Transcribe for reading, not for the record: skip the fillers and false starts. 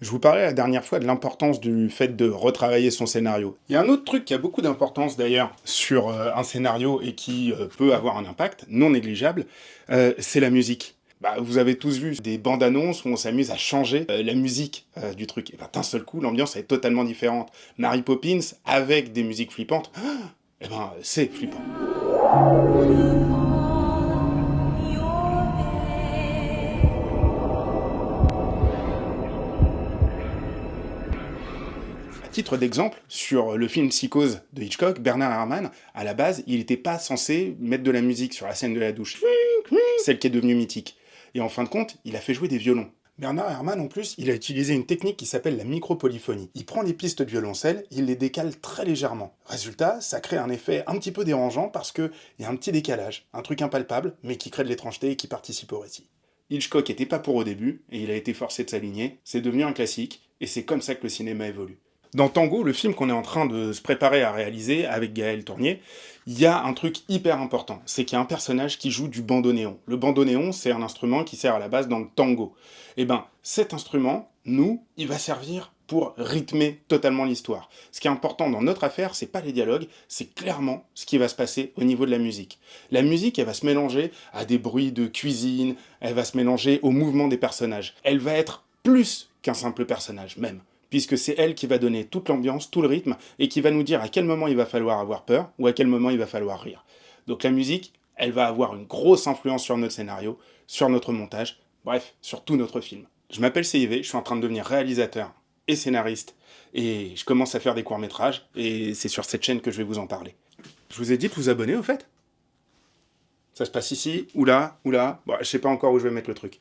Je vous parlais la dernière fois de l'importance du fait de retravailler son scénario. Il y a un autre truc qui a beaucoup d'importance d'ailleurs sur un scénario et qui peut avoir un impact non négligeable, c'est la musique. Bah, vous avez tous vu des bandes annonces où on s'amuse à changer la musique du truc. Et ben, d'un seul coup, l'ambiance est totalement différente. Mary Poppins avec des musiques flippantes, et ben, c'est flippant. À titre d'exemple, sur le film Psychose de Hitchcock, Bernard Herrmann, à la base, il n'était pas censé mettre de la musique sur la scène de la douche, celle qui est devenue mythique. Et en fin de compte, il a fait jouer des violons. Bernard Herrmann, en plus, il a utilisé une technique qui s'appelle la micropolyphonie. Il prend les pistes de violoncelle, il les décale très légèrement. Résultat, ça crée un effet un petit peu dérangeant parce qu'il y a un petit décalage, un truc impalpable, mais qui crée de l'étrangeté et qui participe au récit. Hitchcock était pas pour au début, et il a été forcé de s'aligner, c'est devenu un classique, et c'est comme ça que le cinéma évolue. Dans Tango, le film qu'on est en train de se préparer à réaliser avec Gaël Tournier, il y a un truc hyper important, c'est qu'il y a un personnage qui joue du bandoneon. Le bandoneon, c'est un instrument qui sert à la base dans le tango. Et ben, cet instrument, il va servir pour rythmer totalement l'histoire. Ce qui est important dans notre affaire, c'est pas les dialogues, c'est clairement ce qui va se passer au niveau de la musique. La musique, elle va se mélanger à des bruits de cuisine, elle va se mélanger au mouvement des personnages. Elle va être plus qu'un simple personnage, même, puisque c'est elle qui va donner toute l'ambiance, tout le rythme, et qui va nous dire à quel moment il va falloir avoir peur, ou à quel moment il va falloir rire. Donc la musique, elle va avoir une grosse influence sur notre scénario, sur notre montage, bref, sur tout notre film. Je m'appelle CIV, je suis en train de devenir réalisateur et scénariste, et je commence à faire des courts-métrages, et c'est sur cette chaîne que je vais vous en parler. Je vous ai dit de vous abonner, au fait ? Ça se passe ici, ou là, bon, je sais pas encore où je vais mettre le truc.